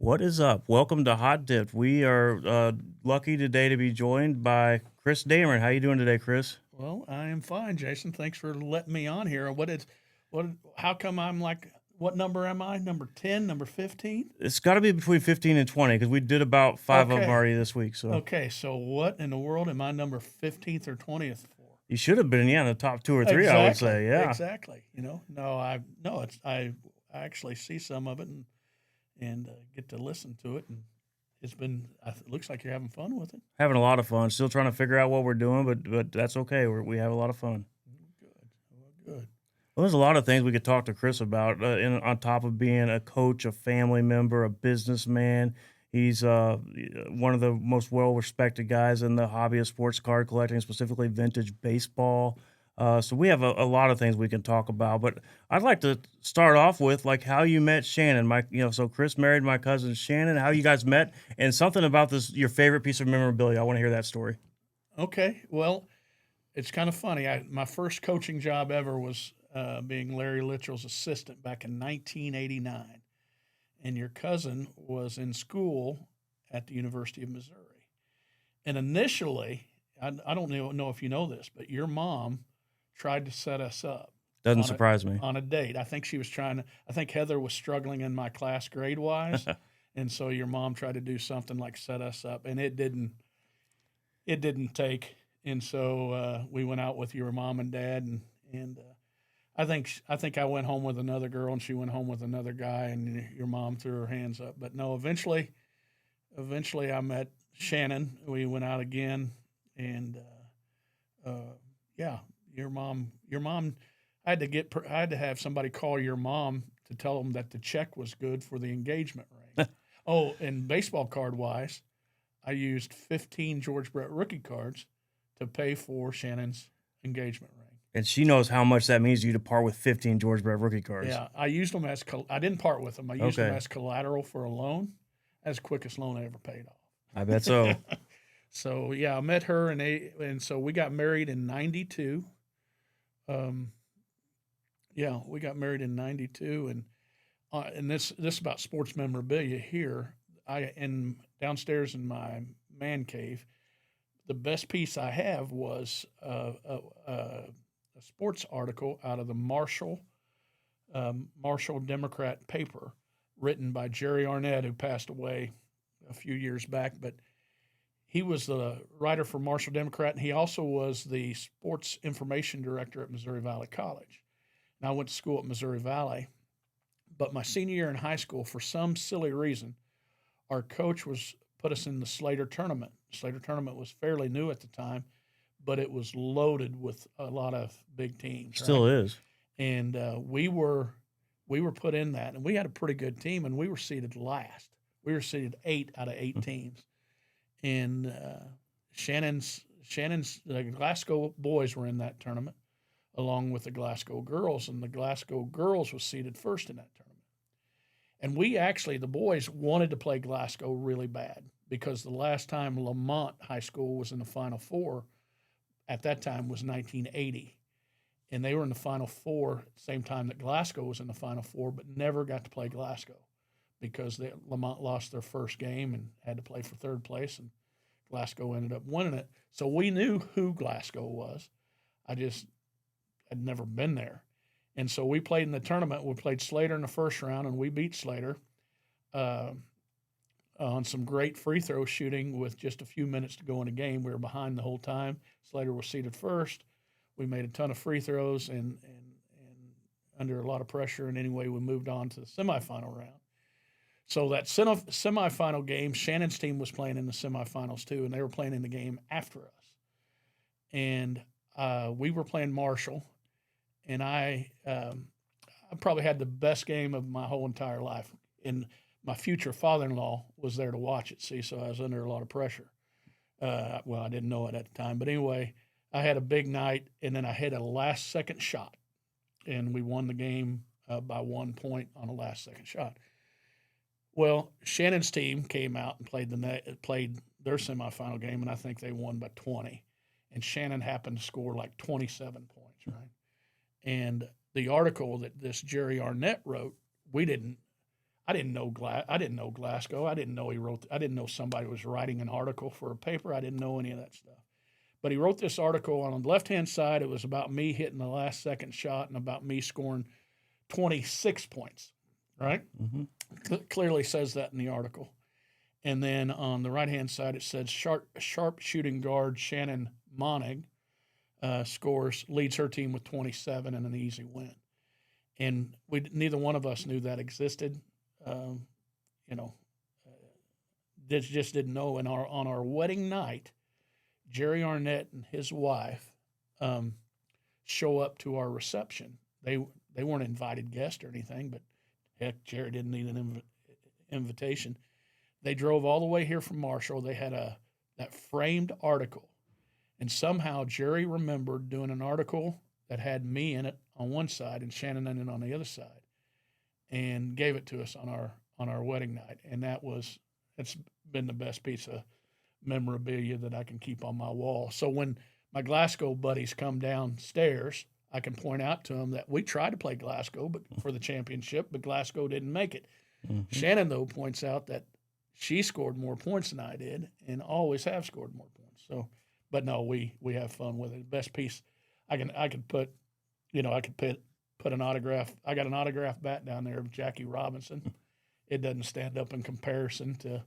What is up? Welcome to Hot Dip. We are lucky today to be joined by Chris Damron. How you doing today, Chris? Well, I am fine, Jason. Thanks for letting me on here. What? How come I'm like? What number am I? Number 10? Number 15? It's got to be between 15 and 20 because we did about five of them Okay, already this week. So okay. So what in the world am I number 15th or 20th for? you should have been, yeah, in the top two or three, I would Exactly, say. Yeah. exactly. No. I actually see some of it and get to listen to it, and it's been. It looks like you're having fun with it. Having a lot of fun. Still trying to figure out what we're doing, but that's okay. We have a lot of fun. Good, well, good. Well, there's a lot of things we could talk to Chris about. On top of being a coach, a family member, a businessman, he's one of the most well-respected guys in the hobby of sports card collecting, specifically vintage baseball. So we have a lot of things we can talk about. But I'd like to start off with like how you met Shannon. So Chris married my cousin Shannon. How you guys met, and something about this your favorite piece of memorabilia. I want to hear that story. Okay, well, it's kind of funny. My first coaching job ever was being Larry Littrell's assistant back in 1989, and your cousin was in school at the University of Missouri. And initially, I don't know if you know this, but your mom tried to set us up Doesn't on a surprise me. on a date. I think she was trying to. I think Heather was struggling in my class grade wise, and so your mom tried to do something like set us up, and it didn't. It didn't take, and so we went out with your mom and dad, and I think I went home with another girl, and she went home with another guy, and your mom threw her hands up. But no, eventually I met Shannon. We went out again, and yeah, your mom. I had to have somebody call your mom to tell them that the check was good for the engagement ring. Oh, and baseball card wise, I used 15 George Brett rookie cards to pay for Shannon's engagement ring. And she knows how much that means to you to part with 15 George Brett rookie cards. Yeah, I used them as I didn't part with them. I used them Okay. as collateral for a loan. That's the quickest loan I ever paid I bet so. off. So yeah, I met her and so we got married in '92. Um, yeah, we got married in '92, and this is about sports memorabilia here. I in downstairs in my man cave. The best piece I have was a sports article out of the Marshall Democrat paper, written by Jerry Arnett, who passed away a few years back. But he was the writer for Marshall Democrat, and he also was the sports information director at Missouri Valley College. And I went to school at Missouri Valley, but my senior year in high school, for some silly reason, our coach was put us in the Slater tournament. Slater tournament was fairly new at the time, but it was loaded with a lot of big teams, right? Still is. And we were put in that, and we had a pretty good team, and we were seeded last. We were seeded 8 out of 8 teams, and Shannon's the Glasgow boys were in that tournament, along with the Glasgow girls, and the Glasgow girls was seeded first in that tournament. And the boys wanted to play Glasgow really bad because the last time Lamont High School was in the Final Four at that time was 1980. And they were in the Final Four at the same time that Glasgow was in the Final Four, but never got to play Glasgow because Lamont lost their first game and had to play for third place, and Glasgow ended up winning it. So we knew who Glasgow was. I just had never been there. And so we played in the tournament. We played Slater in the first round, and we beat Slater uh, on some great free throw shooting with just a few minutes to go in the game. We were behind the whole time. Slater was seated first. We made a ton of free throws and under a lot of pressure. And anyway, we moved on to the semifinal round. So that semifinal game, Shannon's team was playing in the semifinals too, and they were playing in the game after us. And we were playing Marshall, and I probably had the best game of my whole entire life. And my future father-in-law was there to watch it. See, so I was under a lot of pressure. Well, I didn't know it at the time, but anyway, I had a big night, and then I hit a last-second shot, and we won the game by 1 point on a last-second shot. Well, Shannon's team came out and played their semifinal game, and I think they won by 20. And Shannon happened to score like 27 points, right? And the article that this Jerry Arnett wrote, we didn't. I didn't know Glasgow. I didn't know I didn't know somebody was writing an article for a paper. I didn't know any of that stuff. But he wrote this article on the left hand side. It was about me hitting the last second shot and about me scoring 26 points. Right? Clearly says that in the article. And then on the right hand side, it says sharp shooting guard Shannon Monig leads her team with 27 and an easy win. And neither one of us knew that existed. You know, just didn't know. And on our wedding night, Jerry Arnett and his wife show up to our reception. They weren't invited guests or anything, but heck, Jerry didn't need an invitation. They drove all the way here from Marshall. They had that framed article, and somehow Jerry remembered doing an article that had me in it on one side and Shannon in it on the other side, and gave it to us on our wedding night. And it's been the best piece of memorabilia that I can keep on my wall. So when my Glasgow buddies come downstairs, I can point out to them that we tried to play Glasgow for the championship, but Glasgow didn't make it. Shannon, though, points out that she scored more points than I did and always have scored more points. So, but no, we have fun with it. Best piece I could put, I could put an autograph. I got an autograph bat down there of Jackie Robinson. It doesn't stand up in comparison to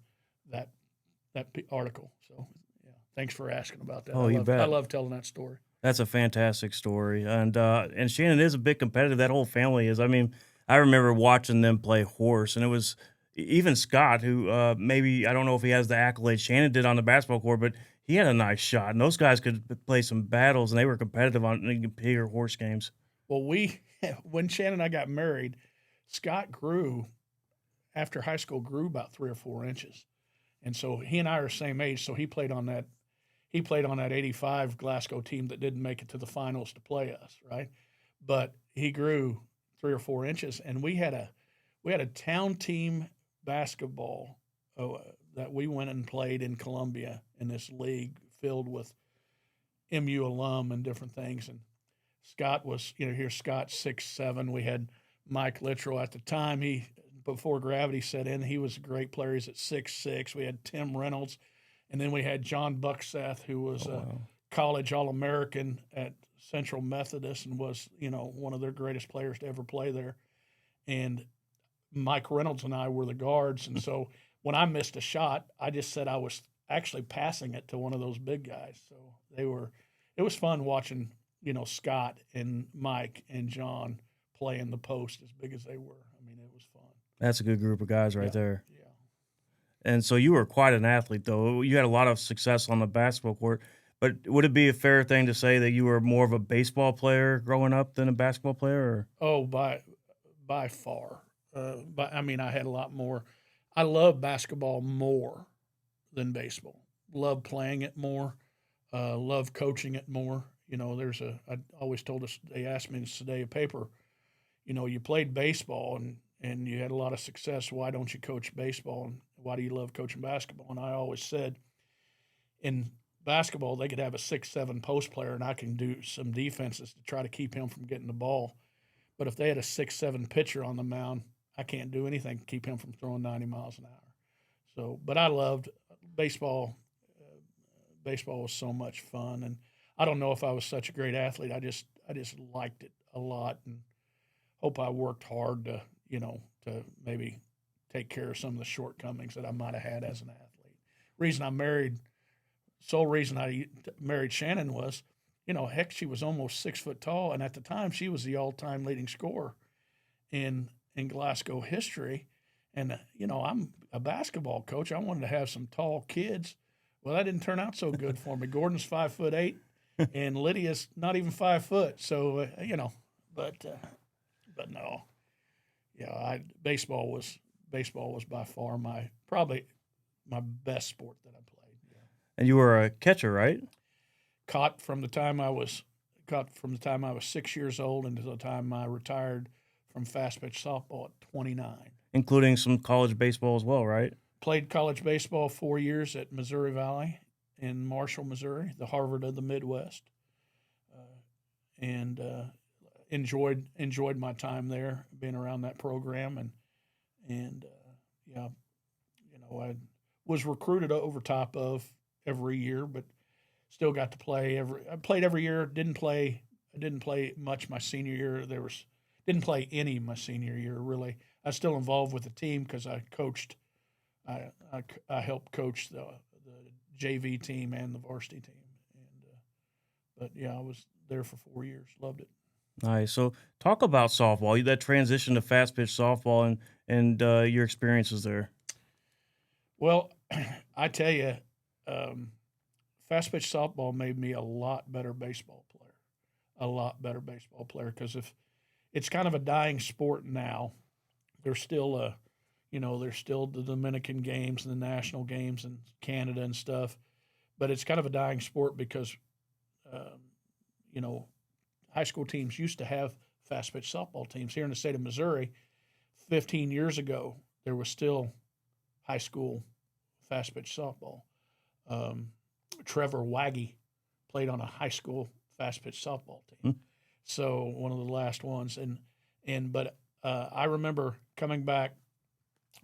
that article. So, yeah, thanks for asking about that. Oh, you bet. I love telling that story. That's a fantastic story, and Shannon is a bit competitive. That whole family is. I mean, I remember watching them play horse, and it was even Scott, who maybe I don't know if he has the accolades Shannon did on the basketball court, but he had a nice shot, and those guys could play some battles, and they were competitive on bigger horse games. Well, when Shannon and I got married, Scott grew after high school about 3 or 4 inches, and so he and I are the same age. So he played on that 85 Glasgow team that didn't make it to the finals to play us, right? But he grew 3 or 4 inches, and we had a town team basketball that we went and played in Columbia in this league filled with MU alum and different things. And Scott was, here's Scott 6'7". We had Mike Littrell at the time. Before gravity set in, he was a great player. He's at 6'6". We had Tim Reynolds. And then we had John Buckseth, who was a college All-American at Central Methodist and was, one of their greatest players to ever play there. And Mike Reynolds and I were the guards. And so when I missed a shot, I just said I was actually passing it to one of those big guys. So it was fun watching, Scott and Mike and John play in the post as big as they were. I mean, it was fun. That's a good group of guys right there. Yeah. And so you were quite an athlete, though. You had a lot of success on the basketball court. But would it be a fair thing to say that you were more of a baseball player growing up than a basketball player? Or? Oh, by far. I had a lot more. I love basketball more than baseball. Love playing it more. Love coaching it more. I always told us, they asked me in today a paper, you played baseball and you had a lot of success. Why don't you coach baseball? And why do you love coaching basketball? And I always said, in basketball, they could have a 6'7" post player, and I can do some defenses to try to keep him from getting the ball. But if they had a 6'7" pitcher on the mound, I can't do anything to keep him from throwing 90 miles an hour. So, but I loved baseball. Baseball was so much fun, and I don't know if I was such a great athlete. I just liked it a lot, and hope I worked hard to maybe take care of some of the shortcomings that I might have had as an athlete. Sole reason I married Shannon was, heck, she was almost 6 foot tall, and at the time she was the all-time leading scorer in Glasgow history. And I'm a basketball coach. I wanted to have some tall kids. Well, that didn't turn out so good for me. Gordon's 5'8", and Lydia's not even 5 foot. So but no, yeah, baseball was by far probably my best sport that I played. Yeah. And you were a catcher, right? Caught from the time I was 6 years old until the time I retired from fast pitch softball at 29. Including some college baseball as well, right? Played college baseball 4 years at Missouri Valley in Marshall, Missouri, the Harvard of the Midwest, and enjoyed my time there, being around that program, And yeah, I was recruited over top of every year, but still got to play I played every year. I didn't play much my senior year. Didn't play any my senior year really. I was still involved with the team because I coached. I helped coach the JV team and the varsity team. And but yeah, I was there for 4 years. Loved it. Nice. So talk about softball. That transition to fast pitch softball and your experiences there. Well, I tell you, um, fast pitch softball made me a lot better baseball player. A lot better baseball player because if it's kind of a dying sport now, there's still there's still the Dominican games and the national games in Canada and stuff, but it's kind of a dying sport because um, you know high school teams used to have fast pitch softball teams here in the state of Missouri. 15 years ago, there was still high school fast pitch softball. Um, Trevor Waggy played on a high school fast pitch softball Hmm. team, so one of the last ones. But I remember coming back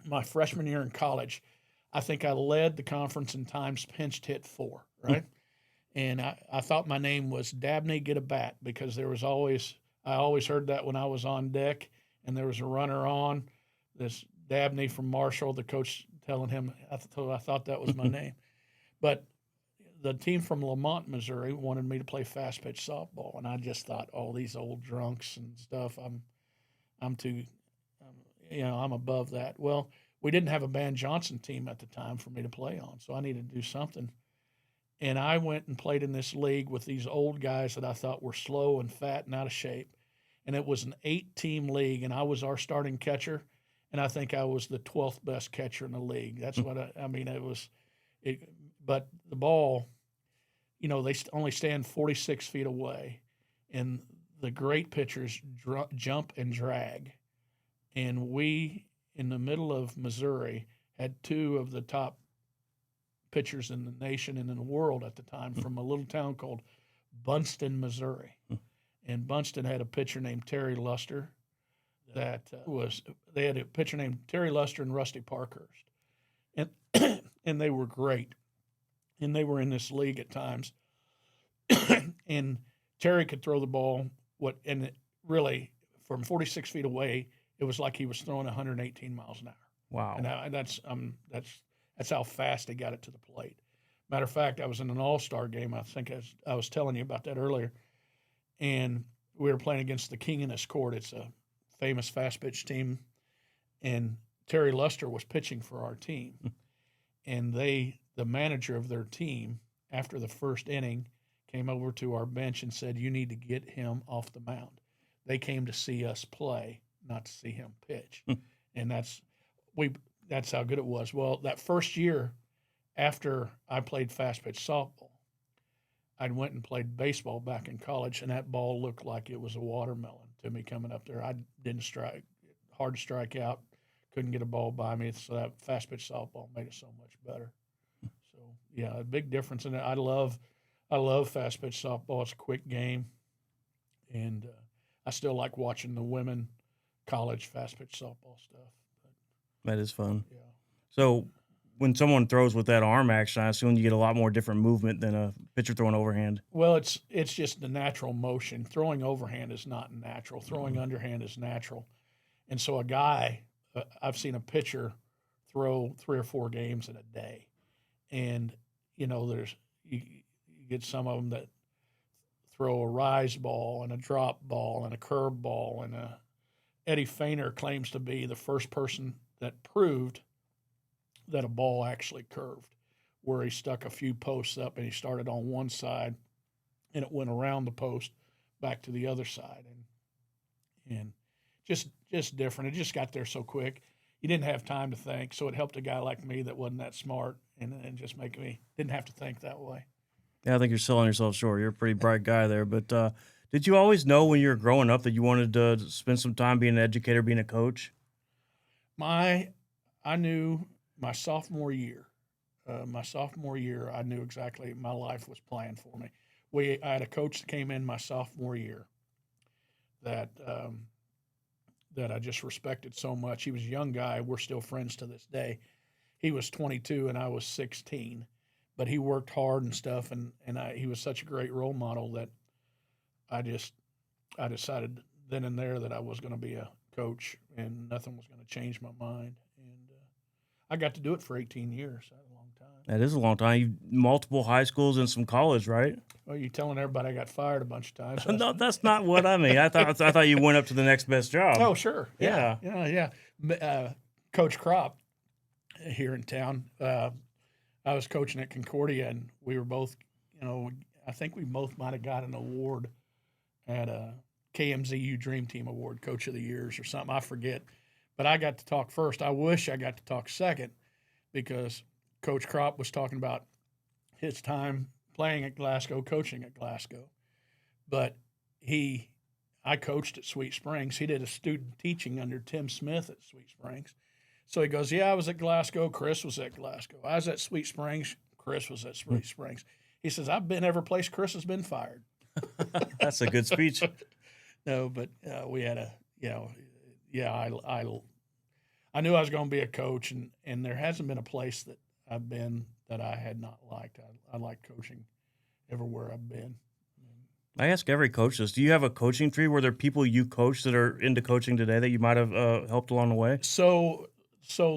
my freshman year in college. I think I led the conference in times pinched hit four, right? And I thought my name was Dabney Get a Bat because I always heard that when I was on deck and there was a runner on. This Dabney from Marshall, the coach telling him, I thought that was my name. But the team from Lamont, Missouri wanted me to play fast pitch softball. And I just thought, oh, these old drunks and stuff, I'm too, I'm above that. Well, we didn't have a Van Johnson team at the time for me to play on, so I needed to do something. And I went and played in this league with these old guys that I thought were slow and fat and out of shape. And it was an 8-team league, and I was our starting catcher. And I think I was the 12th best catcher in the league. That's what I mean. It, but the ball, they only stand 46 feet away, and the great pitchers jump and drag. And we, in the middle of Missouri, had two of the top pitchers in the nation and in the world at the time from a little town called Bunston, Missouri. And Bunston had a pitcher named Terry Luster they had a pitcher named Terry Luster and Rusty Parkhurst. And and they were great. And they were in this league at times. And Terry could throw the ball really from 46 feet away, it was like he was throwing 118 miles an hour. Wow. And that's how fast he got it to the plate. Matter of fact, I was in an all-star game. I think I was telling you about that earlier. And we were playing against the King in His Court. It's a famous fast pitch team. And Terry Luster was pitching for our team. And the manager of their team, after the first inning, came over to our bench and said, "You need to get him off the mound." They came to see us play, not to see him pitch. And that's how good it was. Well, that first year after I played fast pitch softball, I went and played baseball back in college, and that ball looked like it was a watermelon to me coming up there. I didn't strike, hard to strike out, couldn't get a ball by me. So that fast pitch softball made it so much better. So yeah, a big difference in it. I love fast pitch softball. It's a quick game, and I still like watching the women college fast pitch softball stuff. That is fun. Yeah. So when someone throws with that arm action, I assume you get a lot more different movement than a pitcher throwing overhand. Well, it's just the natural motion. Throwing overhand is not natural. Throwing underhand is natural. And so I've seen a pitcher throw 3 or 4 games in a day, and there's you get some of them that throw a rise ball and a drop ball and a curve ball, and Eddie Feiner claims to be the first person that proved that a ball actually curved, where he stuck a few posts up and he started on one side and it went around the post back to the other side, and just different. It just got there so quick. You didn't have time to think, so it helped a guy like me that wasn't that smart and just make me didn't have to think that way. Yeah, I think you're selling yourself short. You're a pretty bright guy there. But did you always know when you were growing up that you wanted to spend some time being an educator, being a coach? I knew my sophomore year. I knew exactly my life was planned for me. I had a coach that came in my sophomore year that that I just respected so much. He was a young guy. We're still friends to this day. He was 22 and I was 16, but he worked hard and stuff. He was such a great role model that I just, I decided then and there that I was going to be a coach and nothing was going to change my mind. And I got to do it for 18 years. That's a long time. That is a long time. You multiple high schools and some college, right? Well, you're telling everybody I got fired a bunch of times. So No, that's not what I mean. I thought you went up to the next best job. oh, sure. Yeah. Yeah. Coach Crop here in town, I was coaching at Concordia, and we were both, I think we both might have got an award at a KMZU Dream Team Award, Coach of the Years or something. I forget. But I got to talk first. I wish I got to talk second because Coach Crop was talking about his time playing at Glasgow, coaching at Glasgow. But I coached at Sweet Springs. He did a student teaching under Tim Smith at Sweet Springs. So he goes, yeah, I was at Glasgow. Chris was at Glasgow. I was at Sweet Springs. Chris was at Sweet Springs. He says, I've been every place Chris has been fired. That's a good speech. No, but we had I knew I was going to be a coach, and there hasn't been a place that I've been that I had not liked. I like coaching everywhere I've been. I ask every coach this. Do you have a coaching tree? Were there people you coach that are into coaching today that you might have helped along the way? So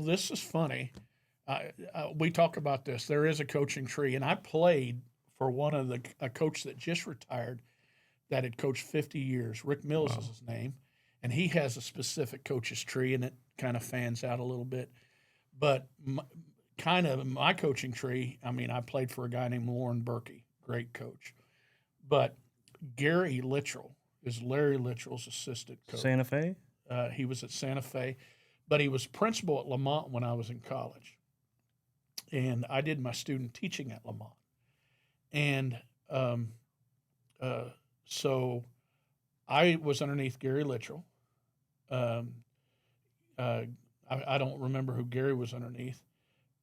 this is funny. We talk about this. There is a coaching tree, and I played for a coach that just retired that had coached 50 years. Rick Mills is his name, and he has a specific coach's tree, and it kind of fans out a little bit. But my coaching tree, I played for a guy named Lauren Berkey, great coach. But Gary Littrell is Larry Littrell's assistant coach. Santa Fe? He was at Santa Fe, but he was principal at Lamont when I was in college. And I did my student teaching at Lamont. And so I was underneath Gary Littrell. I don't remember who Gary was underneath,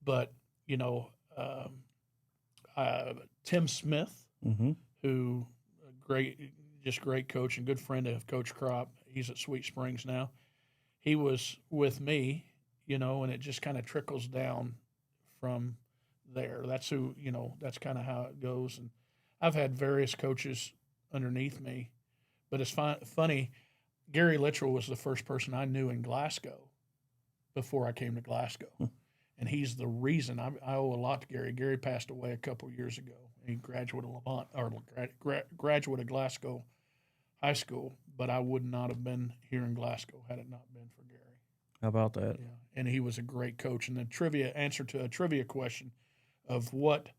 but, Tim Smith, who great coach and good friend of Coach Crop. He's at Sweet Springs now. He was with me, and it just kind of trickles down from there. That's that's kind of how it goes. And I've had various coaches underneath me, but it's funny. Gary Littrell was the first person I knew in Glasgow before I came to Glasgow. And he's the reason I owe a lot to Gary. Gary passed away a couple years ago. He graduated graduate of Glasgow High School, but I would not have been here in Glasgow had it not been for Gary. How about that? Yeah, and he was a great coach. And the answer to a trivia question of what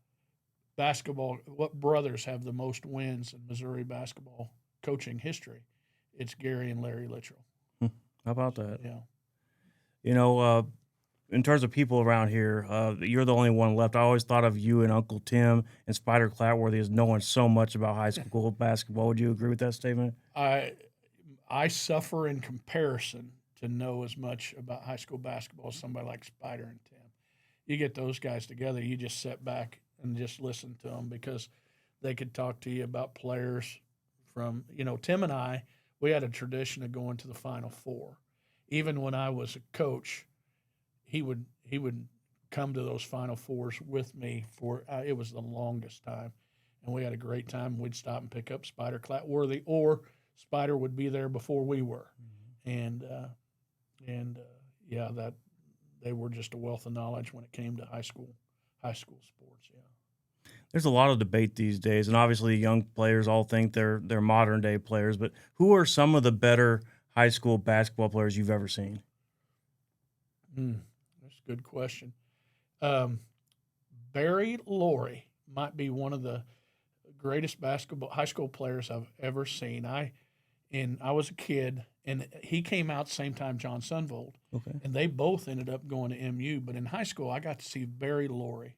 brothers have the most wins in Missouri basketball coaching history, it's Gary and Larry Littrell. How about that? Yeah. In terms of people around here, you're the only one left. I always thought of you and Uncle Tim and Spider Clatworthy as knowing so much about high school basketball. Would you agree with that statement? I suffer in comparison to know as much about high school basketball as somebody like Spider and Tim. You get those guys together, you just sit back and just listen to them because they could talk to you about players from, Tim and I, we had a tradition of going to the Final Four. Even when I was a coach, he would come to those Final Fours with me for it was the longest time, and we had a great time. We'd stop and pick up Spider Clatworthy, or Spider would be there before we were, and that they were just a wealth of knowledge when it came to high school sports. Yeah, There's a lot of debate these days, and obviously young players all think they're modern day players. But who are some of the better high school basketball players you've ever seen? That's a good question. Barry Laurie might be one of the greatest high school players I've ever seen. I was a kid, and he came out the same time John Sunvold, and they both ended up going to MU. But in high school, I got to see Barry Laurie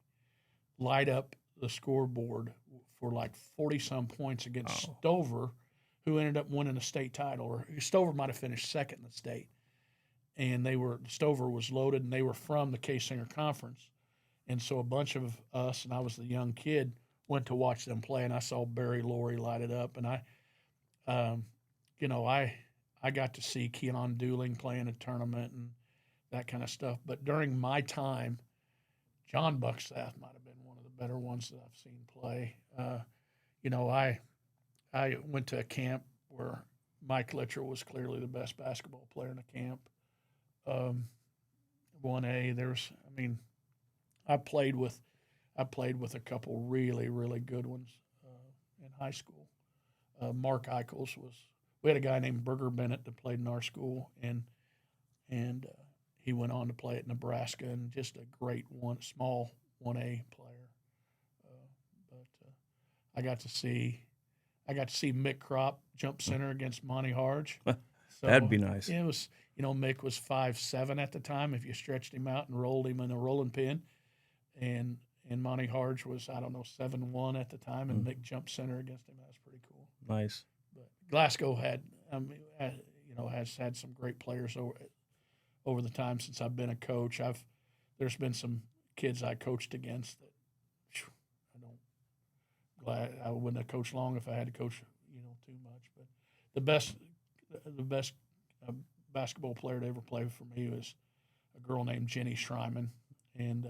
light up the scoreboard for like 40-some points against Stover, who ended up winning a state title. Or Stover might have finished second in the state. And Stover was loaded, and they were from the K-Singer Conference. And so a bunch of us, and I was the young kid, went to watch them play, and I saw Barry Laurie light it up. And I I got to see Keelan Dooling play in a tournament and that kind of stuff. But during my time, John Buckstaff might have been one of the better ones that I've seen play. You know, I went to a camp where Mike Litcher was clearly the best basketball player in the camp. 1A, I mean, I played with a couple really, really good ones in high school. Mark Eichels we had a guy named Burger Bennett that played in our school, and he went on to play at Nebraska, and just a great small 1A player. But I got to see Mick Kropp jump center against Monty Harge. So That'd be nice. it was, Mick was 5'7" at the time. If you stretched him out and rolled him in a rolling pin, and Monty Harge was, I don't know, 7'1" at the time, and Mick jumped center against him. That was pretty cool. Nice. But Glasgow has had some great players over the time since I've been a coach. There's been some kids I coached against that I wouldn't have coached long if I had to coach too much. But the best basketball player to ever play for me was a girl named Jenny Schreiman, and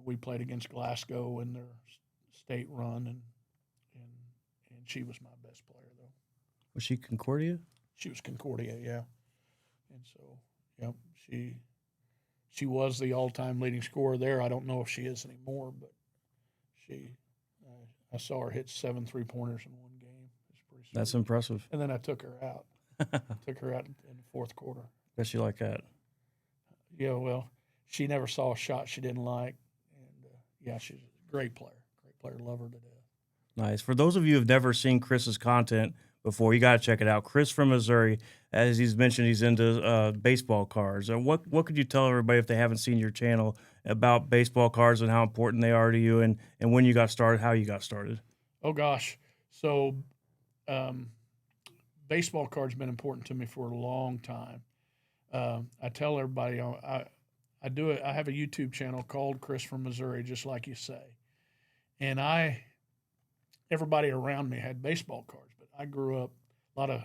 we played against Glasgow in their state run, and she was my best player though. Was she Concordia? She was Concordia, yeah. And so, yeah, she was the all-time leading scorer there. I don't know if she is anymore, but I saw her hit 7 3-pointers in one game. It's pretty sweet. That's impressive. And then I took her out. Took her out in the fourth quarter. Bet you like that. Yeah, well, she never saw a shot she didn't like, and yeah, she's a great player. Love her to death. Nice. For those of you who've never seen Chris's content before, you got to check it out. Chris from Missouri, as he's mentioned, he's into baseball cards. And what could you tell everybody if they haven't seen your channel about baseball cards and how important they are to you, and when you got started, how you got started? Oh gosh, so baseball cards been important to me for a long time. I tell everybody I have a YouTube channel called Chris from Missouri, just like you say, and everybody around me had baseball cards, but I grew up a lot of,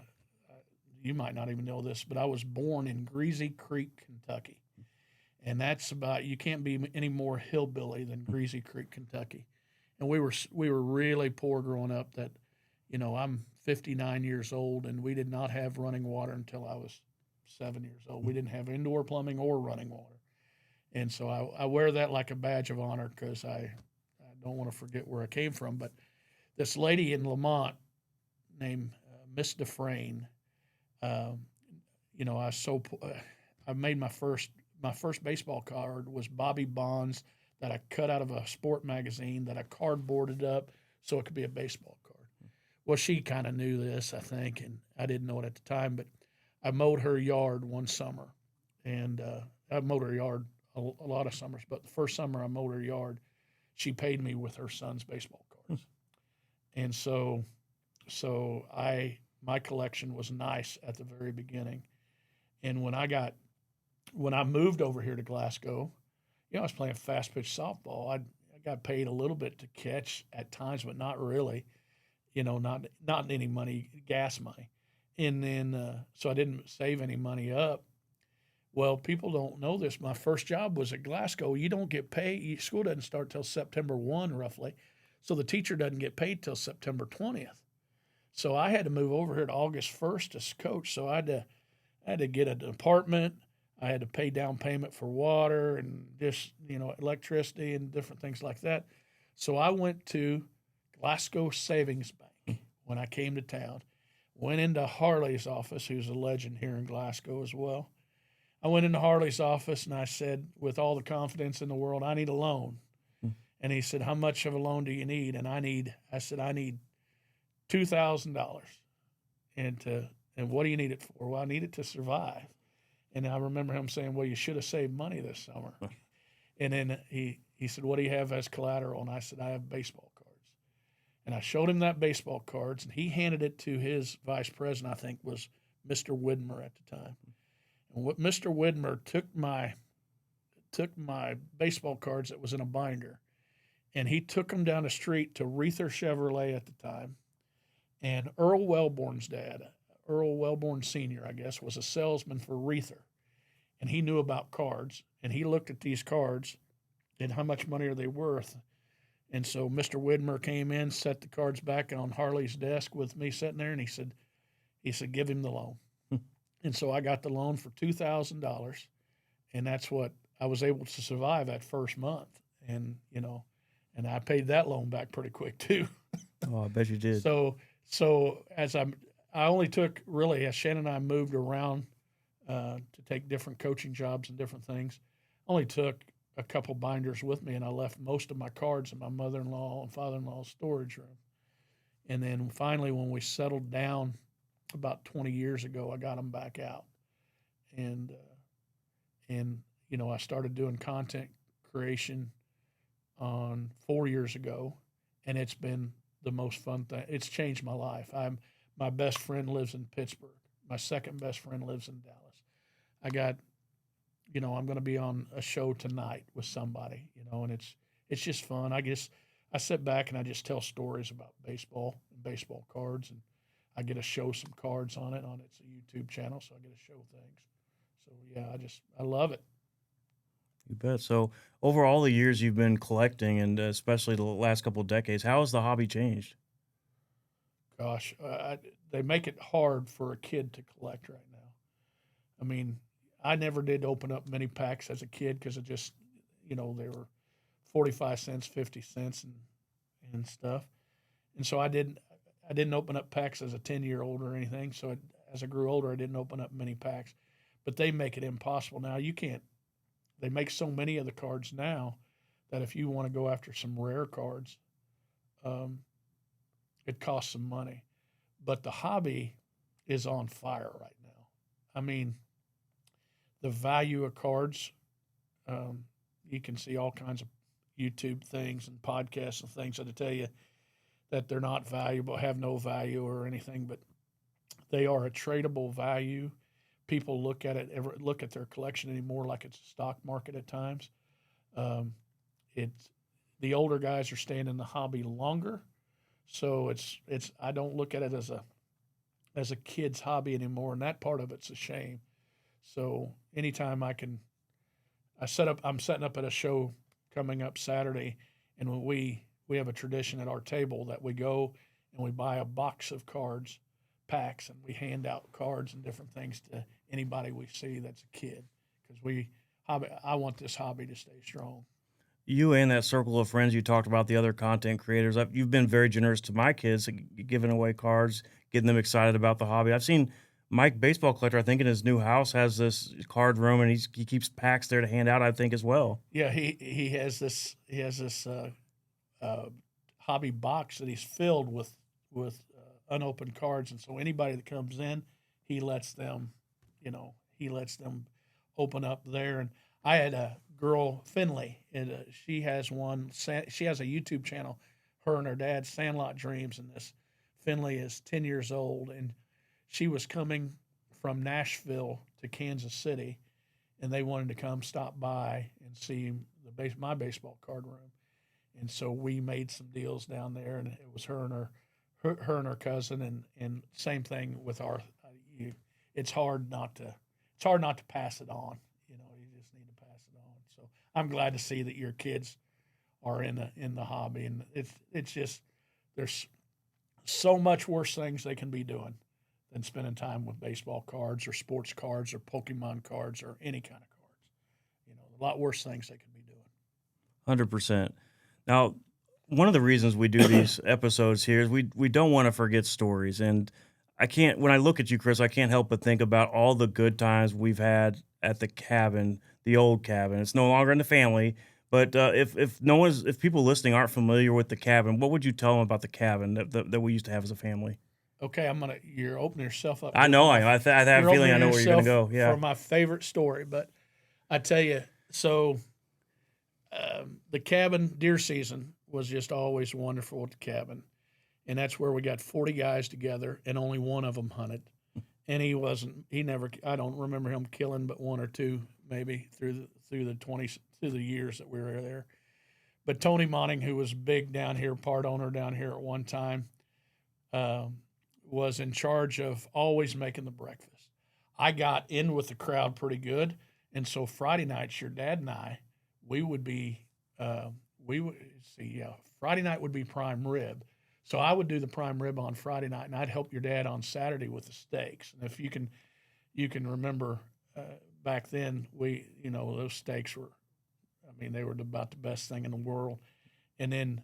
you might not even know this, but I was born in Greasy Creek, Kentucky. And that's you can't be any more hillbilly than Greasy Creek, Kentucky. And we were really poor growing up that, I'm 59 years old, and we did not have running water until I was 7 years old. We didn't have indoor plumbing or running water. And so I wear that like a badge of honor because I don't want to forget where I came from. But this lady in Lamont named Miss Dufresne, I made my first baseball card was Bobby Bonds that I cut out of a sport magazine that I cardboarded up so it could be a baseball card. Well, she kind of knew this, I think, and I didn't know it at the time, but I mowed her yard one summer, and I mowed her yard a lot of summers, but the first summer I mowed her yard, she paid me with her son's baseball cards. And so my collection was nice at the very beginning. And when I moved over here to Glasgow, I was playing fast pitch softball. I got paid a little bit to catch at times, but not really, not any money, gas money. And then, so I didn't save any money up. Well, people don't know this. My first job was at Glasgow. You don't get paid. School doesn't start till September 1, roughly. So the teacher doesn't get paid till September 20th. So I had to move over here to August 1st as coach. So I had to get an apartment. I had to pay down payment for water and just, electricity and different things like that. So I went to Glasgow Savings Bank when I came to town, went into Harley's office, who's a legend here in Glasgow as well. I went into Harley's office and I said, with all the confidence in the world, I need a loan. And he said, how much of a loan do you need? And I said, I need $2,000. And what do you need it for? Well, I need it to survive. And I remember him saying, well, you should have saved money this summer. And then he said, what do you have as collateral? And I said, I have baseball cards. And I showed him that baseball cards, and he handed it to his vice president, I think was Mr. Widmer at the time. And what Mr. Widmer took my baseball cards that was in a binder, and he took them down the street to Reether Chevrolet at the time, and Earl Wellborn's dad. Earl Wellborn Sr., I guess, was a salesman for Reether, and he knew about cards, and he looked at these cards and how much money are they worth. And so Mr. Widmer came in, set the cards back on Harley's desk with me sitting there, and he said, give him the loan. And so I got the loan for $2,000, and that's what I was able to survive that first month. And and I paid that loan back pretty quick too. Oh, I bet you did. So I only took really, as Shannon and I moved around to take different coaching jobs and different things, only took a couple binders with me, and I left most of my cards in my mother-in-law and father-in-law's storage room. And then finally, when we settled down about 20 years ago, I got them back out, and I started doing content creation on 4 years ago, and it's been the most fun thing. It's changed my life. My best friend lives in Pittsburgh. My second best friend lives in Dallas. I got, I'm going to be on a show tonight with somebody, and it's just fun. I sit back and I just tell stories about baseball and baseball cards, and I get to show some cards on it. It's a YouTube channel, so I get to show things. So yeah, I love it. You bet. So over all the years you've been collecting, and especially the last couple of decades, how has the hobby changed? Gosh, they make it hard for a kid to collect right now. I mean, I never did open up many packs as a kid because it just, they were 45 cents, 50 cents, and stuff. And so I didn't open up packs as a 10-year-old or anything. So as I grew older, I didn't open up many packs. But they make it impossible now. You can't. They make so many of the cards now that if you want to go after some rare cards, it costs some money. But the hobby is on fire right now. I mean, the value of cards, you can see all kinds of YouTube things and podcasts and things that tell you that they're not valuable, have no value or anything, but they are a tradable value. People look at their collection anymore like it's a stock market at times. The older guys are staying in the hobby longer, so it's I don't look at it as a kid's hobby anymore, and that part of it's a shame. So anytime I'm setting up at a show coming up Saturday, and when we have a tradition at our table that we go and we buy a box of cards, packs, and we hand out cards and different things to anybody we see that's a kid, because I want this hobby to stay strong. You and that circle of friends you talked about, the other content creators, you've been very generous to my kids, giving away cards, getting them excited about the hobby. I've seen Mike, baseball collector, I think in his new house has this card room, and he keeps packs there to hand out, I think, as well. Yeah, he has this hobby box that he's filled with unopened cards, and so anybody that comes in, he lets them open up there. And I had a girl, Finley, and she has she has a YouTube channel, her and her dad, Sandlot Dreams, and this Finley is 10 years old, and she was coming from Nashville to Kansas City, and they wanted to come stop by and see my baseball card room. And so we made some deals down there, and it was her and her cousin, and same thing with it's hard not to pass it on. You just need to pass it on. So I'm glad to see that your kids are in the hobby, and it's just, there's so much worse things they can be doing than spending time with baseball cards or sports cards or Pokemon cards or any kind of cards. A lot worse things they can be doing. 100%. Now, one of the reasons we do these episodes here is we don't want to forget stories. And when I look at you, Chris, I can't help but think about all the good times we've had at the cabin, the old cabin. It's no longer in the family, but if people listening aren't familiar with the cabin, what would you tell them about the cabin that we used to have as a family? Okay, you're opening yourself up. I know. I have a feeling I know where you're going to go. Yeah. For my favorite story, but I tell you, so the cabin deer season was just always wonderful at the cabin, and that's where we got 40 guys together, and only one of them hunted, and I don't remember him killing but one or two maybe through the years that we were there. But Tony Monning, who was big down here, part owner down here at one time, was in charge of always making the breakfast. I got in with the crowd pretty good, and so Friday nights, your dad and I, we would be, we would see, yeah, Friday night would be prime rib. So I would do the prime rib on Friday night, and I'd help your dad on Saturday with the steaks. And if you can remember back then, those steaks were, I mean, they were about the best thing in the world. And then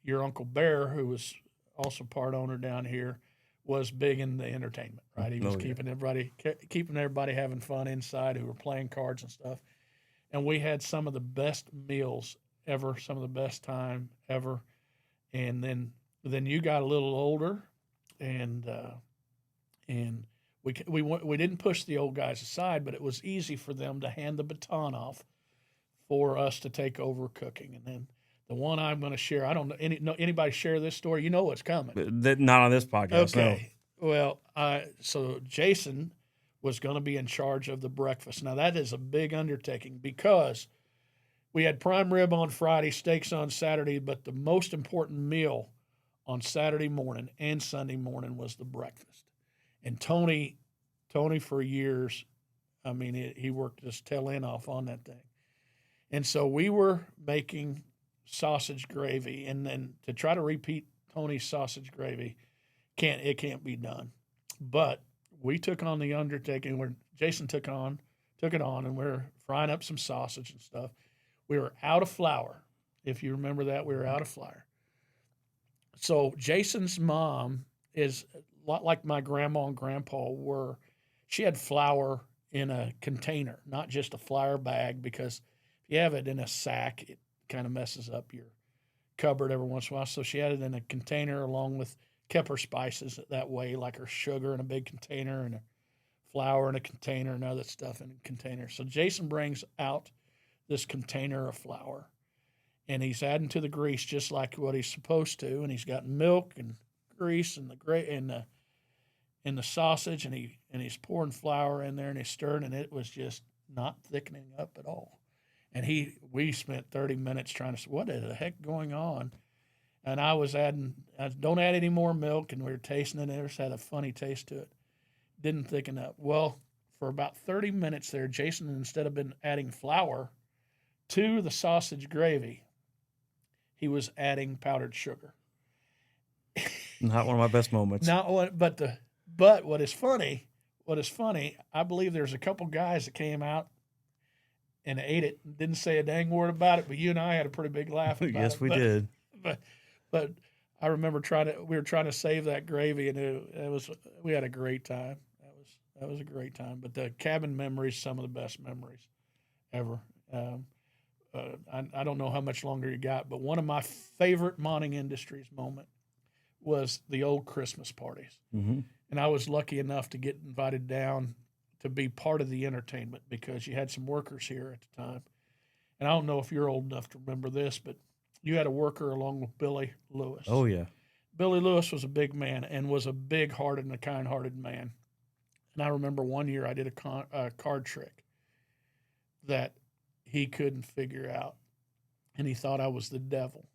your Uncle Bear, who was also part owner down here, was big in the entertainment, right? He was Oh, yeah. keeping everybody having fun inside who were playing cards and stuff. And we had some of the best meals ever, some of the best time ever. And then you got a little older, and we didn't push the old guys aside, but it was easy for them to hand the baton off for us to take over cooking. And then the one I'm going to share, I don't know anybody share this story. You know what's coming. Not on this podcast. Okay. Well, so Jason was going to be in charge of the breakfast. Now that is a big undertaking because we had prime rib on Friday, steaks on Saturday, but the most important meal on Saturday morning and Sunday morning was the breakfast. And Tony for years, I mean, he worked his tail end off on that thing. And so we were making sausage gravy, and then to try to repeat Tony's sausage gravy, can't be done. But we took on the undertaking where Jason took it on, and we were frying up some sausage and stuff. We were out of flour. If you remember that, we were out of flour. So Jason's mom is a lot like my grandma and grandpa were. She had flour in a container, not just a flour bag, because if you have it in a sack, it kind of messes up your cupboard every once in a while. So she had it in a container along with kept her spices that way, like her sugar in a big container and her flour in a container and other stuff in a container. So Jason brings out this container of flour, and he's adding to the grease just like what he's supposed to, and he's got milk and grease and the sausage, and he's pouring flour in there and he's stirring, and it was just not thickening up at all. And we spent 30 minutes trying to say, what is the heck going on? And I don't add any more milk, and we were tasting it, and it just had a funny taste to it. Didn't thicken up. Well, for about 30 minutes there, Jason, instead of adding flour to the sausage gravy, he was adding powdered sugar. Not one of my best moments. Not what, but what is funny, I believe there's a couple guys that came out and ate it, and didn't say a dang word about it, but you and I had a pretty big laugh about it. Yes, we did. But I remember we were trying to save that gravy, and we had a great time. That was a great time. But the cabin memories, some of the best memories ever. I don't know how much longer you got, but one of my favorite Monning Industries moment was the old Christmas parties. Mm-hmm. And I was lucky enough to get invited down to be part of the entertainment because you had some workers here at the time. And I don't know if you're old enough to remember this, but you had a worker along with Billy Lewis. Oh, yeah. Billy Lewis was a big man and was a big-hearted and a kind-hearted man. And I remember one year I did a card trick that he couldn't figure out, and he thought I was the devil.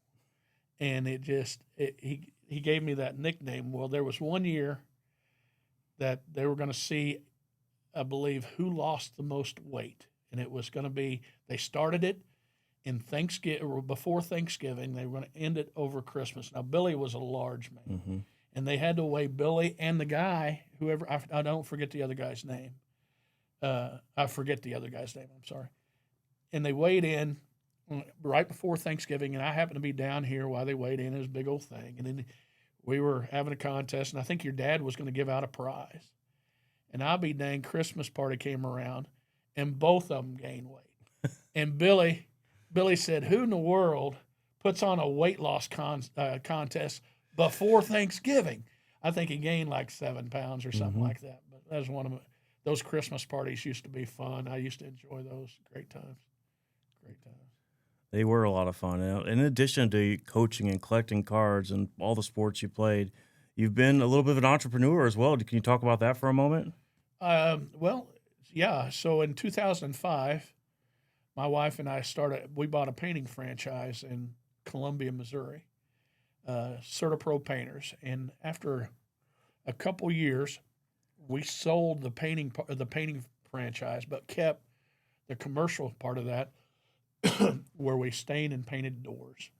And he gave me that nickname. Well, there was one year that they were going to see, I believe, who lost the most weight. And it was going to be, they started it in before Thanksgiving. They were going to end it over Christmas. Now, Billy was a large man. Mm-hmm. And they had to weigh Billy and the guy, I don't forget the other guy's name. I forget the other guy's name, I'm sorry. And they weighed in right before Thanksgiving, and I happened to be down here while they weighed in. It was a big old thing. And then we were having a contest, and I think your dad was going to give out a prize. And I'll be dang, Christmas party came around, and both of them gained weight. And Billy said, who in the world puts on a weight loss contest before Thanksgiving? I think he gained like 7 pounds or something like that. But that was one of those Christmas parties used to be fun. I used to enjoy those. Great times. They were a lot of fun. In addition to coaching and collecting cards and all the sports you played, you've been a little bit of an entrepreneur as well. Can you talk about that for a moment? Well, yeah. So in 2005, my wife and I we bought a painting franchise in Columbia, Missouri, CertaPro Painters. And after a couple years, we sold the painting franchise, but kept the commercial part of that, where we stained and painted doors.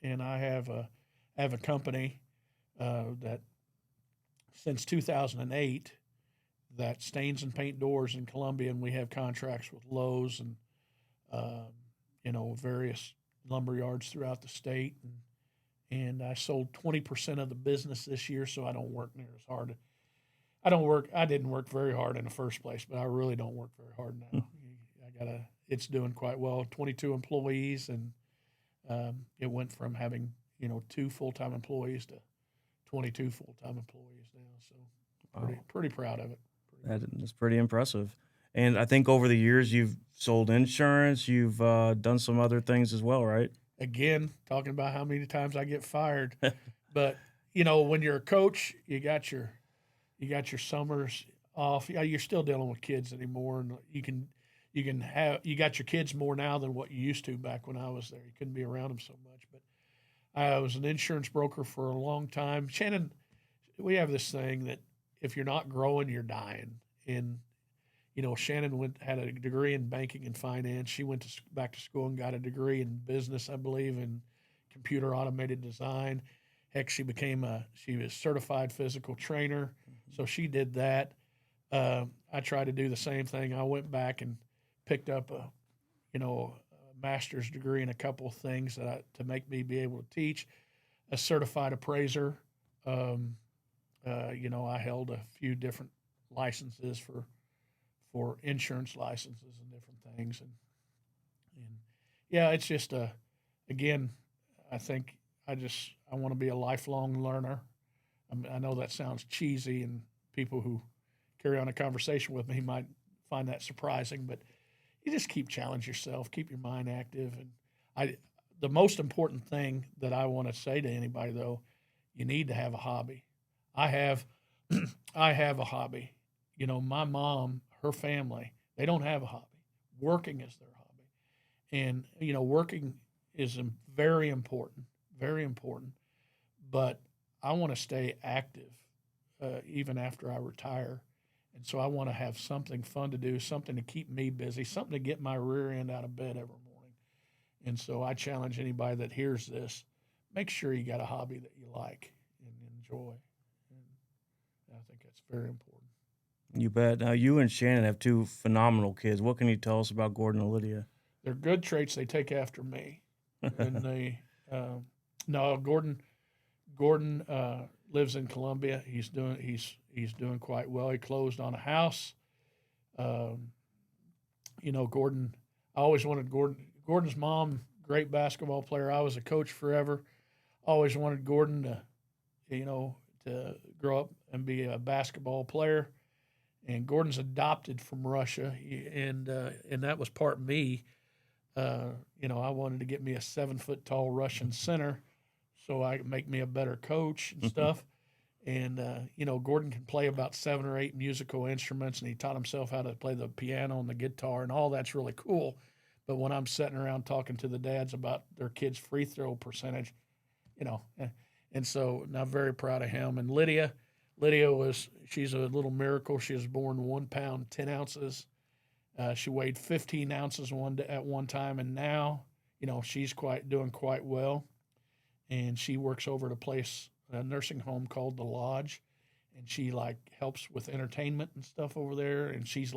And I have a company that since 2008 that stains and paint doors in Columbia, and we have contracts with Lowe's and various lumber yards throughout the state. And I sold 20% of the business this year, so I don't work near as hard. I didn't work very hard in the first place, but I really don't work very hard now. It's doing quite well. 22 employees, and it went from having 2 full-time employees to 22 full-time employees now. So pretty proud of it. That's pretty impressive. And I think over the years you've sold insurance, you've done some other things as well, right? Again, talking about how many times I get fired, but when you're a coach, you got your summers off. Yeah, you're still dealing with kids anymore, and you got your kids more now than what you used to back when I was there. You couldn't be around them so much. But I was an insurance broker for a long time. Shannon, we have this thing that if you're not growing, you're dying. And Shannon had a degree in banking and finance. She went back to school and got a degree in business, I believe, in computer automated design. Heck, she was certified physical trainer, so she did that. I tried to do the same thing. I went back and picked up a master's degree in a couple of things to make me be able to teach. A certified appraiser. I held a few different licenses for insurance licenses and different things, and yeah, it's just again, I think I want to be a lifelong learner. I know that sounds cheesy, and people who carry on a conversation with me might find that surprising, but you just keep challenge yourself, keep your mind active, and the most important thing that I want to say to anybody though, you need to have a hobby. I have a hobby. My mom, her family, they don't have a hobby. Working is their hobby. And, working is very important, very important. But I want to stay active even after I retire. And so I want to have something fun to do, something to keep me busy, something to get my rear end out of bed every morning. And so I challenge anybody that hears this, make sure you got a hobby that you like and enjoy. And I think that's very important. You bet. Now, you and Shannon have 2 phenomenal kids. What can you tell us about Gordon and Lydia? They're good traits. They take after me. And no, Gordon lives in Columbia. He's doing quite well. He closed on a house. Gordon. I always wanted Gordon. Gordon's mom, great basketball player. I was a coach forever. Always wanted Gordon to grow up and be a basketball player. And Gordon's adopted from Russia, and that was part me. I wanted to get me a 7-foot tall Russian center, so I could make me a better coach and stuff. And Gordon can play about 7 or 8 musical instruments, and he taught himself how to play the piano and the guitar, and all that's really cool. But when I'm sitting around talking to the dads about their kids' free throw percentage, and so I'm very proud of him. And Lydia she's a little miracle. She was born 1 pound 10 ounces. She weighed 15 ounces at one time, and now she's doing quite well. And she works over at a nursing home called the Lodge, and she helps with entertainment and stuff over there. And she's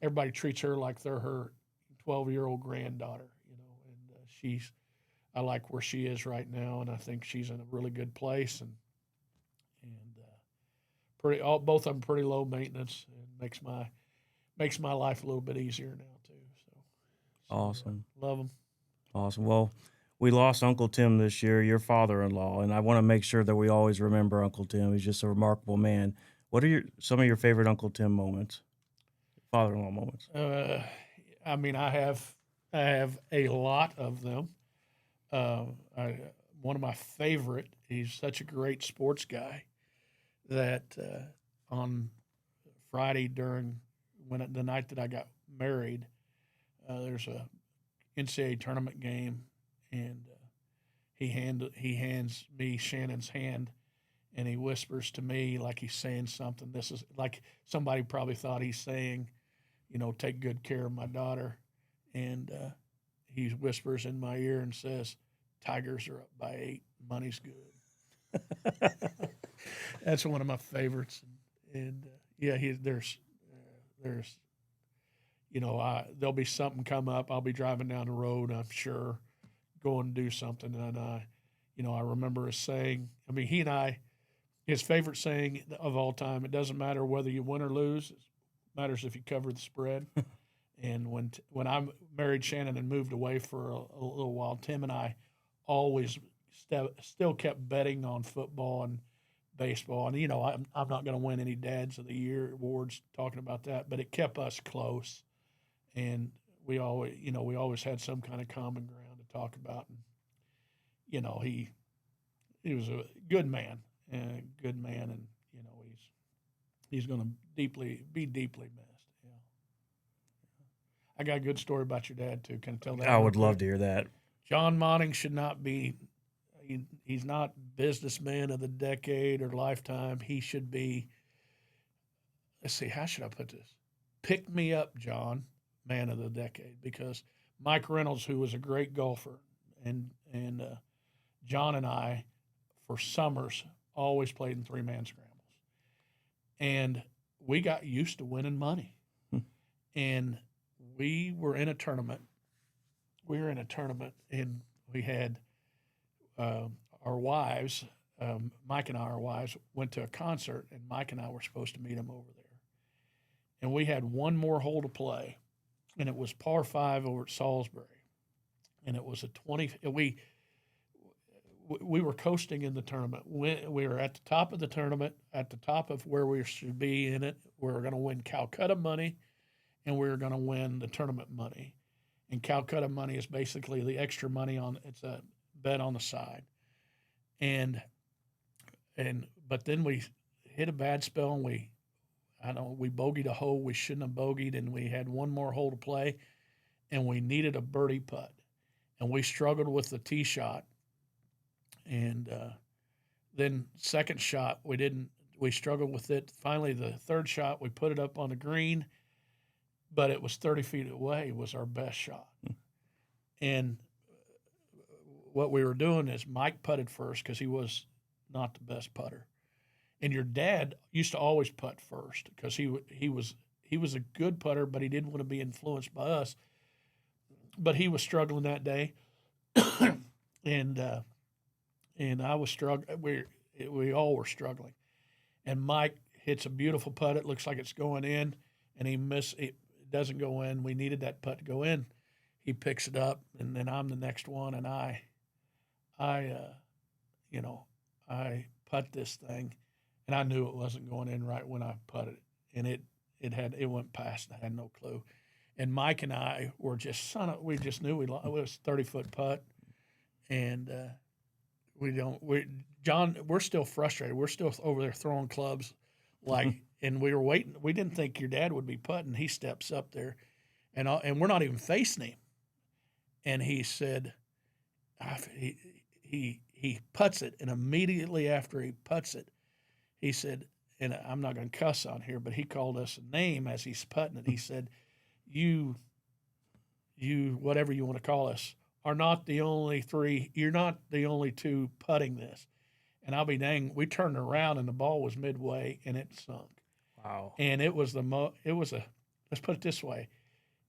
everybody treats her like they're her 12-year-old granddaughter, and I like where she is right now, and I think she's in a really good place, and both of them pretty low maintenance, and makes my life a little bit easier now too. So Awesome. Love them. Awesome. Well, we lost Uncle Tim this year, your father-in-law, and I want to make sure that we always remember Uncle Tim. He's just a remarkable man. What are some of your favorite Uncle Tim moments, father-in-law moments? I have a lot of them. One of my favorite. He's such a great sports guy that on Friday the night that I got married, there's a NCAA tournament game, and he hands me Shannon's hand, and he whispers to me like he's saying something. This is like somebody probably thought he's saying, take good care of my daughter. And he whispers in my ear and says, Tigers are up by 8. Money's good. That's one of my favorites. And yeah, there's, there'll be something come up. I'll be driving down the road, I'm sure, going to do something. And I remember his saying, he and I, his favorite saying of all time, it doesn't matter whether you win or lose, it matters if you cover the spread. And when I married Shannon and moved away for a little while, Tim and I always still kept betting on football and baseball. And, I'm not going to win any Dads of the Year awards talking about that, but it kept us close. And we always had some kind of common ground to talk about. And, he was a good man, and he's going to be deeply missed. Yeah. I got a good story about your dad too. Can I tell that? I would love to hear that. John Monning should not be. He's not businessman of the decade or lifetime. He should be. Let's see. How should I put this? Pick me up, John, man of the decade, because Mike Reynolds, who was a great golfer, and John and I, for summers, always played in 3-man scrambles, and we got used to winning money, and we were in a tournament. And we had our wives, Mike and I, our wives, went to a concert, and Mike and I were supposed to meet him over there. And we had one more hole to play, and it was par 5 over at Salisbury. And it was a 20. We were coasting in the tournament. We were at the top of the tournament, at the top of where we should be in it. We were going to win Calcutta money, and we were going to win the tournament money. And Calcutta money is basically the extra money it's a bet on the side. But then we hit a bad spell, and we bogeyed a hole we shouldn't have bogeyed, and we had one more hole to play, and we needed a birdie putt. And we struggled with the tee shot. And then second shot, we struggled with it. Finally, the third shot, we put it up on the green, but it was 30 feet away, was our best shot. And what we were doing is Mike putted first because he was not the best putter. And your dad used to always putt first because he was a good putter, but he didn't want to be influenced by us. But he was struggling that day, and I was struggling. We all were struggling. And Mike hits a beautiful putt. It looks like it's going in, and he missed. It doesn't go in. We needed that putt to go in. He picks it up, and then I'm the next one, and I putt this thing, and I knew it wasn't going in right when I putted it, and it went past. I had no clue. And Mike and I were just we just knew it was a 30-foot putt, and John, we're still frustrated. We're still over there throwing clubs, and we were waiting. We didn't think your dad would be putting. He steps up there, and we're not even facing him, and he said, he putts it, and immediately after he putts it, he said, and I'm not going to cuss on here, but he called us a name as he's putting it. He said, you, whatever you want to call us, are not the only 3. You're not the only 2 putting this. And I'll be dang, we turned around and the ball was midway and it sunk. Wow. And it was let's put it this way.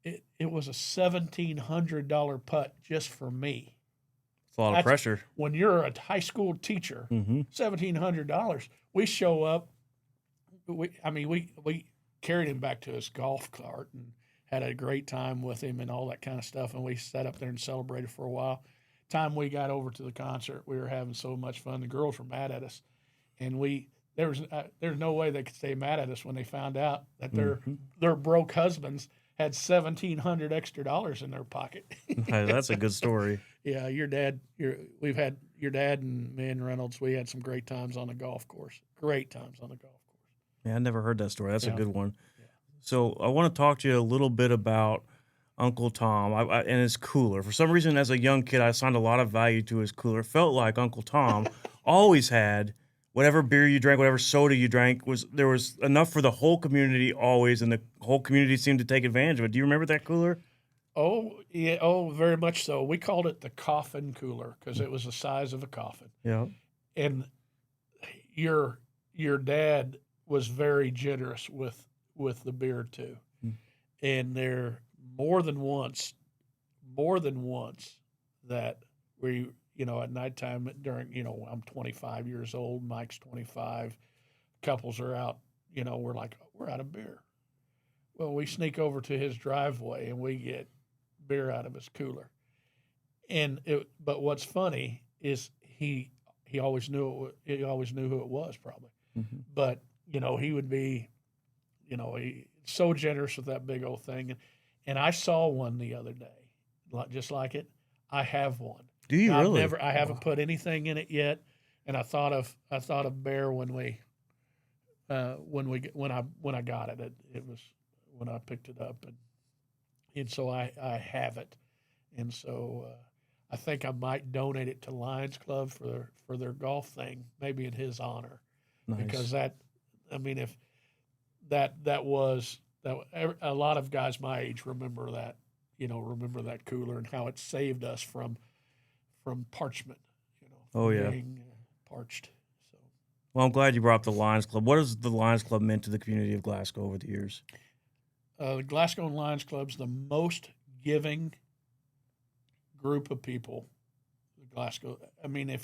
It was a $1,700 putt just for me. It's a lot of pressure. When you're a high school teacher, $1,700, we show up. We carried him back to his golf cart and had a great time with him and all that kind of stuff. And we sat up there and celebrated for a while. Time we got over to the concert, we were having so much fun. The girls were mad at us, and there's no way they could stay mad at us when they found out that their broke husbands had $1,700 extra in their pocket. Hey, that's a good story. Yeah, your dad and me and Reynolds, we had some great times on the golf course. Great times on the golf course. Yeah, I never heard that story. That's a good one. Yeah. So I want to talk to you a little bit about Uncle Tom and his cooler. For some reason, as a young kid, I assigned a lot of value to his cooler. It felt like Uncle Tom always had whatever beer you drank, whatever soda you drank, there was enough for the whole community always, and the whole community seemed to take advantage of it. Do you remember that cooler? Oh yeah, oh very much so. We called it the coffin cooler because it was the size of a coffin. Yeah. And your your dad was very generous with the beer too. Mm. And there more than once, more than once that we, at nighttime during, I'm 25 years old, Mike's 25, couples are out, we're like, we're out of beer. Well, we sneak over to his driveway and we get beer out of his cooler. But what's funny is he always he always knew who it was probably. Mm-hmm. But he would be, he so generous with that big old thing. And I saw one the other day, just like it. I have one. Do you Now, really? I haven't put anything in it yet. And I thought of bear when I got it. It was when I picked it up, and so I have it, and so I think I might donate it to Lions Club for their golf thing, maybe in his honor, Nice. because if that was that a lot of guys my age remember that, remember that cooler and how it saved us from parchment, Oh, from yeah. being parched. So Well, I'm glad you brought up the Lions Club. What has the Lions Club meant to the community of Glasgow over the years? the Glasgow Lions Club's the most giving group of people. Glasgow. I mean,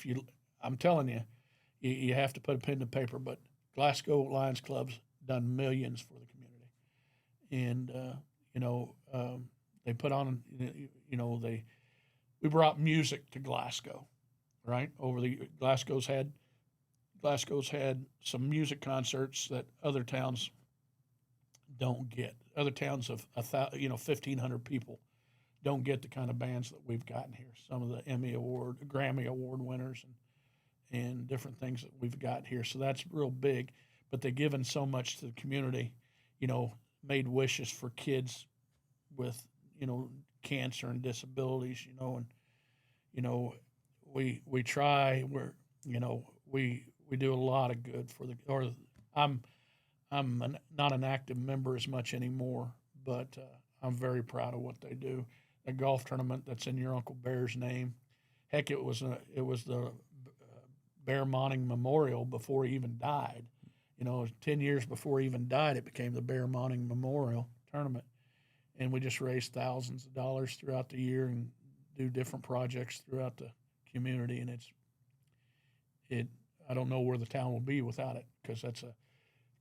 I'm telling you, you have to put a pen to paper. But Glasgow Lions Club's done millions for the community, and they put on, we brought music to Glasgow, right? Over the Glasgow's had some music concerts that other towns don't get. Other towns of 1,500 people don't get the kind of bands that we've gotten here. Some of the Grammy Award winners, and different things that we've got here. So that's real big. But they've given so much to the community, made wishes for kids with, cancer and disabilities, and, we try, we do a lot of good for not an active member as much anymore, but I'm very proud of what they do. A golf tournament that's in your Uncle Bear's name. Heck, it was the Bear Monning Memorial before he even died. 10 years before he even died, it became the Bear Monning Memorial Tournament. And we just raise thousands of dollars throughout the year and do different projects throughout the community. And I don't know where the town will be without it, because that's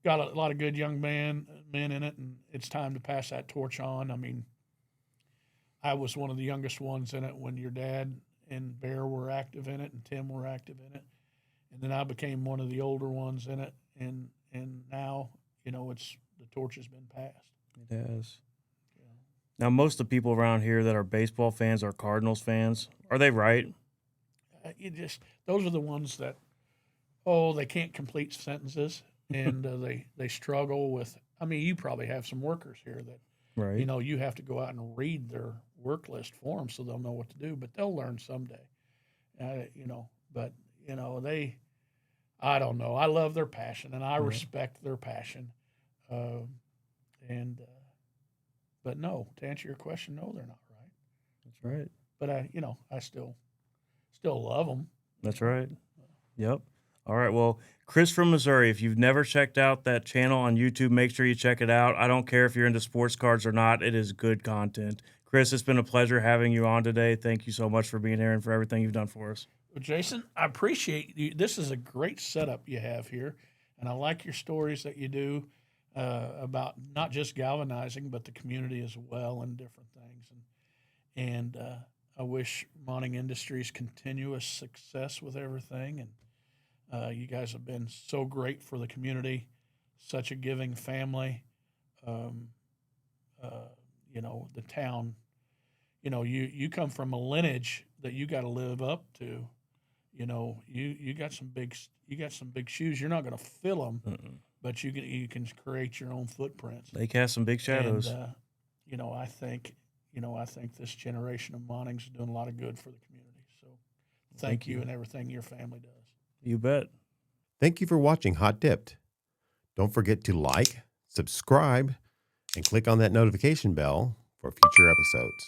got a lot of good young men in it, and it's time to pass that torch on. I mean, I was one of the youngest ones in it when your dad and Bear were active in it, and Tim were active in it, and then I became one of the older ones in it, and now it's the torch has been passed. It has. Now, most of the people around here that are baseball fans are Cardinals fans. Are they right? Those are the ones that they can't complete sentences, and they struggle with. I mean, you probably have some workers here that Right. you have to go out and read their work list for them so they'll know what to do, but they'll learn someday. But I don't know. I love their passion and I respect their passion, and but no, to answer your question, no, they're not right. That's right. But I still love them. That's right. Yep. All right. Well, Chris from Missouri, if you've never checked out that channel on YouTube, make sure you check it out. I don't care if you're into sports cards or not. It is good content. Chris, it's been a pleasure having you on today. Thank you so much for being here and for everything you've done for us. Well, Jason, I appreciate you. This is a great setup you have here, and I like your stories that you do about not just galvanizing, but the community as well and different things. And I wish Monning Industries continuous success with everything. And you guys have been so great for the community, such a giving family. The town. You come from a lineage that you got to live up to. You got some big shoes. You're not going to fill them, but you can create your own footprints. They cast some big shadows. And I think this generation of Monnings is doing a lot of good for the community. So thank you and everything your family does. You bet. Thank you for watching Hot Dipped. Don't forget to like, subscribe, and click on that notification bell for future episodes.